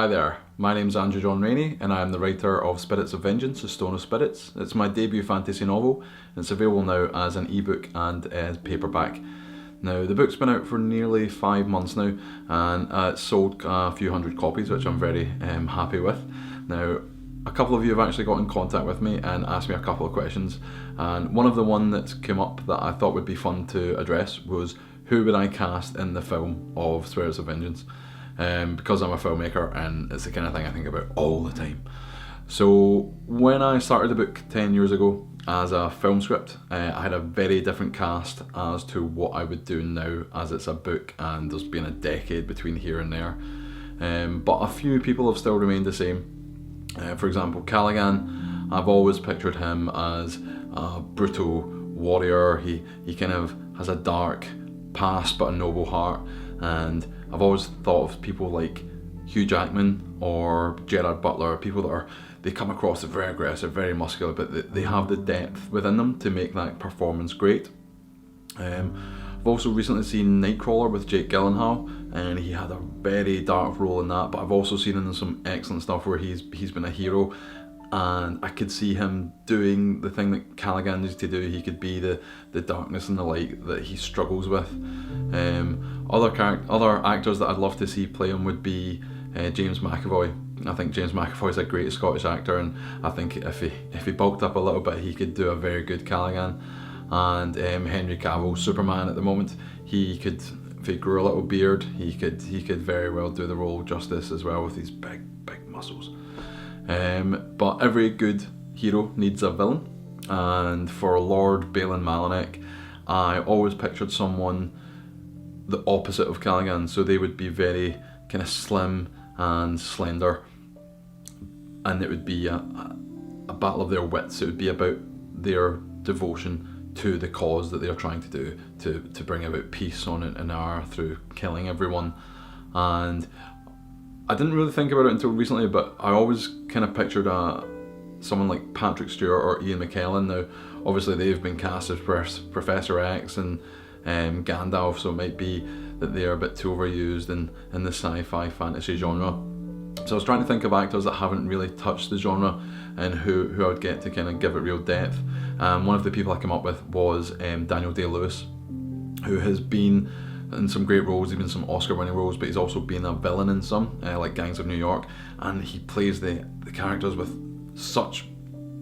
Hi there, my name's Andrew John Rainnie and I am the writer of Spirits of Vengeance, The Stone of Spirits. It's my debut fantasy novel and it's available now as an ebook and as paperback. Now the book's been out for nearly 5 months now and it's sold a few hundred copies, which I'm very happy with. Now a couple of you have actually got in contact with me and asked me a couple of questions, and one of the one that came up that I thought would be fun to address was who would I cast in the film of Spirits of Vengeance? Because I'm a filmmaker and it's the kind of thing I think about all the time. So when I started the book 10 years ago as a film script, I had a very different cast as to what I would do now, as it's a book and there's been a decade between here and there. But a few people have still remained the same. For example, Callaghan, I've always pictured him as a brutal warrior. He kind of has a dark past but a noble heart, and I've always thought of people like Hugh Jackman or Gerard Butler, people that they come across as very aggressive, very muscular, but they have the depth within them to make that performance great. I've also recently seen Nightcrawler with Jake Gyllenhaal, and he had a very dark role in that, but I've also seen him in some excellent stuff where he's been a hero, and I could see him doing the thing that Callaghan used to do. He could be the darkness and the light that he struggles with. Other actors that I'd love to see play him would be James McAvoy. I think James McAvoy's a great Scottish actor, and I think if he bulked up a little bit, he could do a very good Callaghan. And Henry Cavill, Superman at the moment, he could, if he grew a little beard, he could very well do the role justice as well with these big muscles. But every good hero needs a villain, and for Lord Balin Malinek, I always pictured someone the opposite of Callaghan, so they would be very kind of slim and slender, and it would be a battle of their wits. It would be about their devotion to the cause that they are trying to do to bring about peace on Earth through killing everyone. And I didn't really think about it until recently, but I always kind of pictured someone like Patrick Stewart or Ian McKellen. Now obviously they've been cast as Professor X and Gandalf, so it might be that they are a bit too overused in the sci-fi fantasy genre. So I was trying to think of actors that haven't really touched the genre and who I would get to kind of give it real depth. One of the people I came up with was Daniel Day-Lewis, who has been in some great roles. He's been in some Oscar-winning roles, but he's also been a villain in some, like Gangs of New York, and he plays the characters with such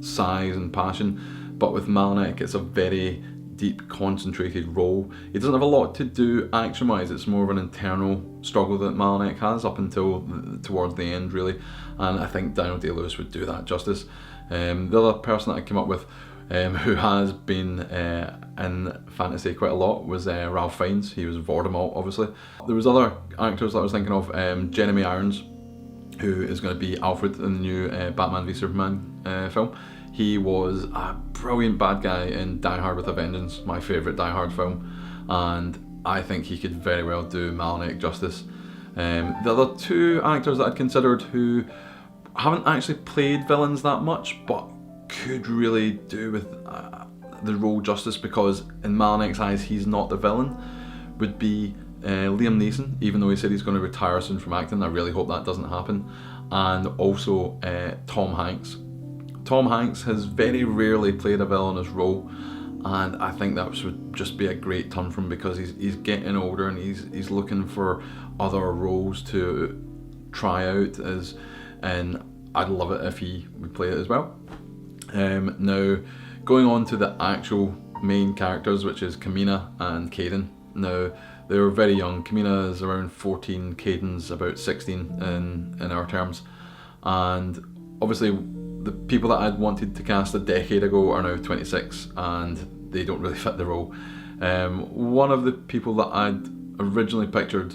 size and passion. But with Malinek, it's a very deep, concentrated role. He doesn't have a lot to do action-wise. It's more of an internal struggle that Malinek has up until towards the end, really. And I think Daniel Day-Lewis would do that justice. The other person that I came up with, who has been in fantasy quite a lot, was Ralph Fiennes. He was Voldemort, obviously. There was other actors that I was thinking of. Jeremy Irons, who is going to be Alfred in the new Batman v Superman film. He was a brilliant bad guy in Die Hard with a Vengeance, my favourite Die Hard film, and I think he could very well do Malinek justice. The other two actors that I'd considered who haven't actually played villains that much, but could really do with the role justice, because in Malinek's eyes he's not the villain, would be Liam Neeson, even though he said he's going to retire soon from acting. I really hope that doesn't happen. And also Tom Hanks. Tom Hanks has very rarely played a villainous role, and I think that would just be a great turn for him, because he's getting older and he's looking for other roles to try out and I'd love it if he would play it as well. Now going on to the actual main characters, which is Kamina and Caden. Now they were very young. Kamina is around 14, Caden's about 16 in our terms, and obviously the people that I'd wanted to cast a decade ago are now 26 and they don't really fit the role. One of the people that I'd originally pictured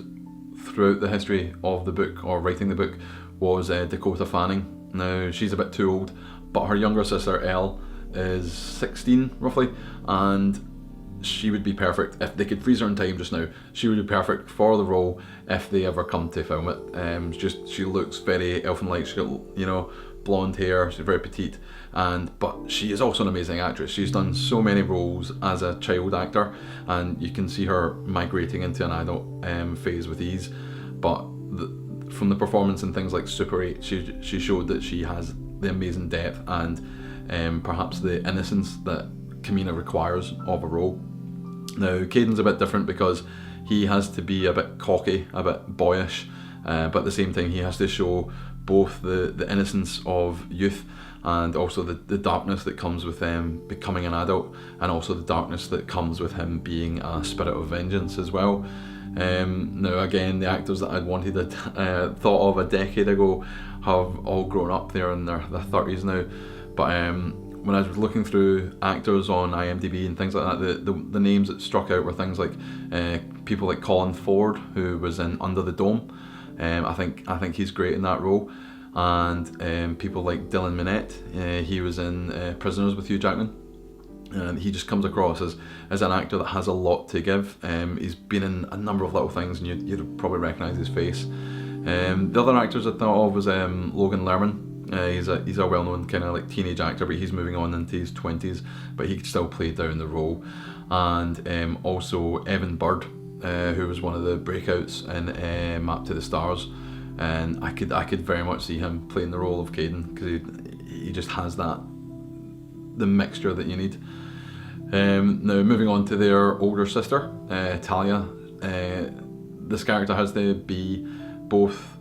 throughout the history of the book, or writing the book, was Dakota Fanning. Now she's a bit too old, but her younger sister Elle is 16 roughly, and she would be perfect. If they could freeze her in time just now, she would be perfect for the role if they ever come to film it. She looks very elfin-like. She's got, blonde hair, she's very petite, but she is also an amazing actress. She's done so many roles as a child actor, and you can see her migrating into an adult phase with ease. But from the performance in things like Super 8, she showed that she has the amazing depth and perhaps the innocence that Kamina requires of a role. Now, Caden's a bit different because he has to be a bit cocky, a bit boyish, but at the same time he has to show both the innocence of youth and also the darkness that comes with becoming an adult, and also the darkness that comes with him being a spirit of vengeance as well. Now again, the actors that I'd wanted thought of a decade ago have all grown up. They're in their 30s now, but when I was looking through actors on IMDb and things like that, the names that struck out were things like people like Colin Ford, who was in Under the Dome. I think he's great in that role, and people like Dylan Minnette. He was in Prisoners with Hugh Jackman, and he just comes across as an actor that has a lot to give. He's been in a number of little things, and you'd probably recognise his face. The other actors I thought of was Logan Lerman. He's a well-known kind of like teenage actor, but he's moving on into his 20s, but he could still play down the role. And also Evan Bird, who was one of the breakouts in Map to the Stars, and I could very much see him playing the role of Caden, because he just has the mixture that you need. Now moving on to their older sister, Talia. This character has to be both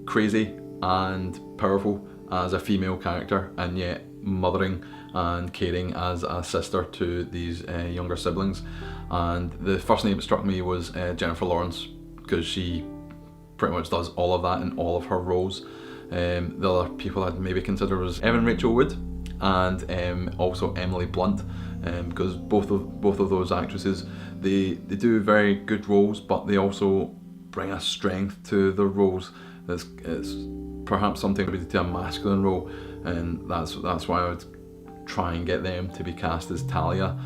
crazy and powerful as a female character, and yet mothering and caring as a sister to these younger siblings. And the first name that struck me was Jennifer Lawrence, because she pretty much does all of that in all of her roles. The other people I'd maybe consider was Evan Rachel Wood and also Emily Blunt, because both of those actresses, they do very good roles, but they also bring a strength to their roles that's perhaps something maybe to a masculine role, and that's why I would try and get them to be cast as Talia.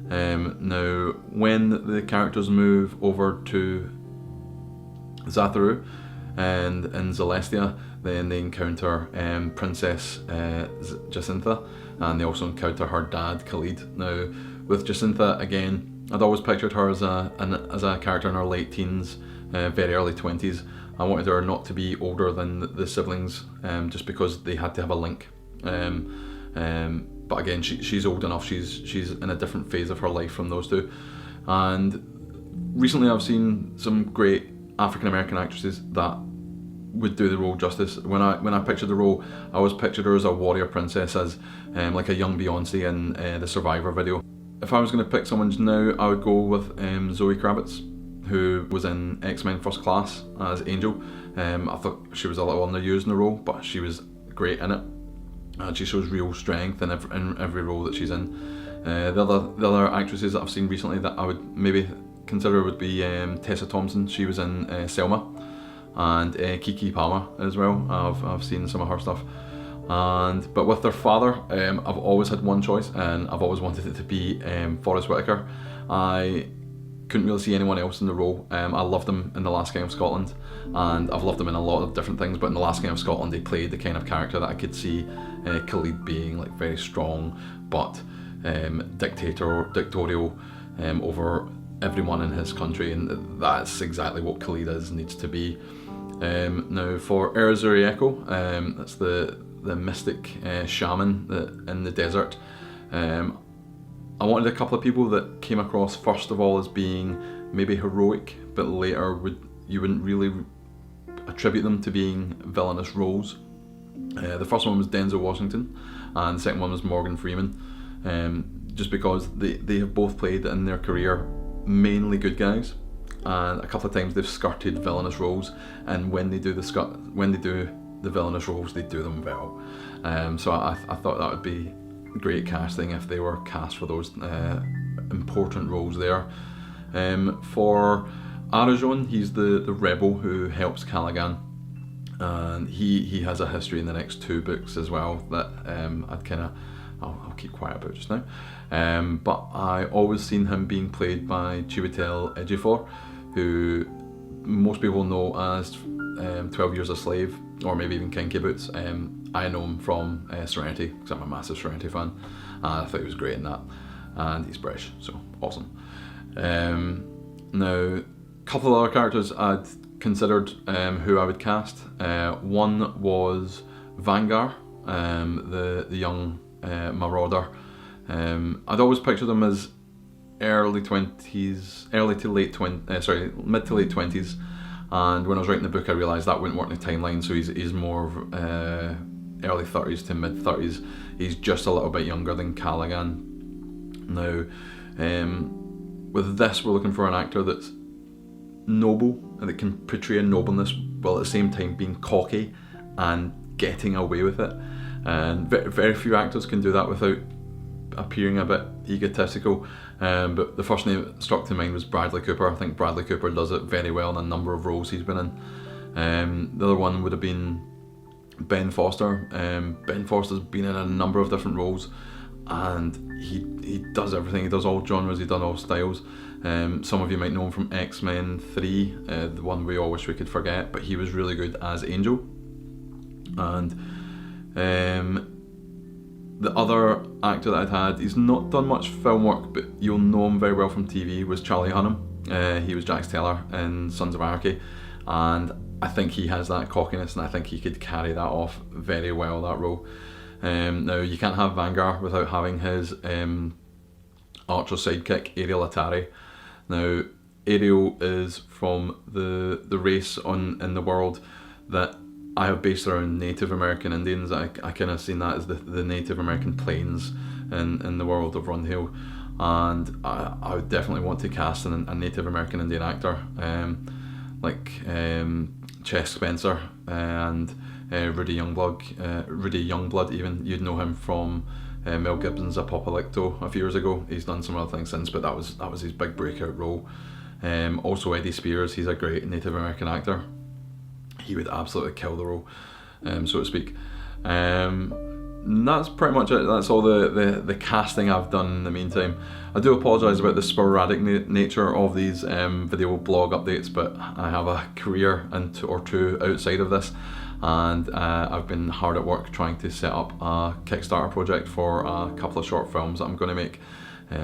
Now, when the characters move over to Zatharu and in Celestia, then they encounter Princess Jacintha, and they also encounter her dad Khalid. Now, with Jacintha, again, I'd always pictured her as a character in her late teens, very early 20s. I wanted her not to be older than the siblings, just because they had to have a link. But again, she's old enough. She's in a different phase of her life from those two. And recently, I've seen some great African American actresses that would do the role justice. When I pictured the role, I always pictured her as a warrior princess, as like a young Beyonce in the Survivor video. If I was going to pick someone now, I would go with Zoe Kravitz, who was in X-Men First Class as Angel. I thought she was a little underused in the role, but she was great in it. And she shows real strength in every role that she's in. The other actresses that I've seen recently that I would maybe consider would be Tessa Thompson. She was in Selma, and Kiki Palmer as well. I've seen some of her stuff. But with their father, I've always had one choice, and I've always wanted it to be Forrest Whitaker. I couldn't really see anyone else in the role. I loved him in The Last King of Scotland, and I've loved him in a lot of different things, but in The Last King of Scotland he played the kind of character that I could see Khalid being, like very strong but dictatorial over everyone in his country, and that's exactly what Khalid needs to be. Now for Erzuri Echo, that's the mystic shaman in the desert. I wanted a couple of people that came across first of all as being maybe heroic, but later you wouldn't really attribute them to being villainous roles. The first one was Denzel Washington, and the second one was Morgan Freeman, just because they have both played in their career mainly good guys, and a couple of times they've skirted villainous roles, and when they do the villainous roles, they do them well. So I thought that would be great casting if they were cast for those important roles there. For Arajon, he's the rebel who helps Callaghan, and he has a history in the next two books as well that I'll keep quiet about just now. But I always seen him being played by Chiwetel Ejiofor, who most people know as 12 Years a Slave, or maybe even Kinky Boots. I know him from Serenity, because I'm a massive Serenity fan. I thought he was great in that, and he's British, so awesome. Now, a couple of other characters I'd considered who I would cast. One was Vanguard, the young marauder. I'd always pictured him as mid to late 20s, and when I was writing the book I realised that wouldn't work in the timeline, so he's more early 30s to mid 30s. He's just a little bit younger than Callaghan. Now, with this we're looking for an actor that's noble and that can portray a nobleness while at the same time being cocky and getting away with it, and very few actors can do that without appearing a bit egotistical, but the first name that struck to mind was Bradley Cooper. I think Bradley Cooper does it very well in a number of roles he's been in. The other one would have been Ben Foster. Ben Foster's been in a number of different roles, and he does everything. He does all genres, he's done all styles. Some of you might know him from X-Men 3, the one we all wish we could forget, but he was really good as Angel. And the other actor that I'd had, he's not done much film work, but you'll know him very well from TV, was Charlie Hunnam. He was Jax Teller in Sons of Anarchy, and I think he has that cockiness, and I think he could carry that off very well, that role. Now, you can't have Vanguard without having his archer sidekick, Ariel Atari. Now, Ariel is from the race in the world that I have based around Native American Indians. I kind of seen that as the Native American plains in the world of Rundhill, and I would definitely want to cast a Native American Indian actor, like Chess Spencer and Rudy Youngblood even. You'd know him from Mel Gibson's Apocalypto a few years ago. He's done some other things since, but that was his big breakout role. Also Eddie Spears, he's a great Native American actor. He would absolutely kill the role, so to speak. That's pretty much it. That's all the casting I've done in the meantime. I do apologise about the sporadic nature of these video blog updates, but I have a career or two outside of this, and I've been hard at work trying to set up a Kickstarter project for a couple of short films that I'm going to make.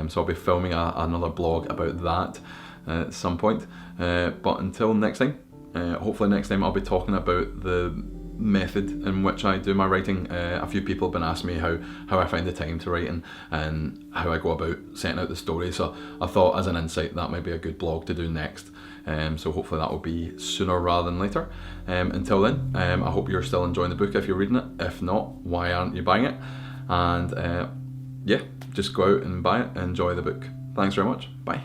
So I'll be filming another blog about that at some point. But until next time, hopefully next time I'll be talking about the method in which I do my writing. A few people have been asking me how I find the time to write and how I go about setting out the story, so I thought as an insight that might be a good blog to do next. So hopefully that will be sooner rather than later. Until then, I hope you're still enjoying the book if you're reading it. If not, why aren't you buying it? And yeah, just go out and buy it and enjoy the book. Thanks very much. Bye.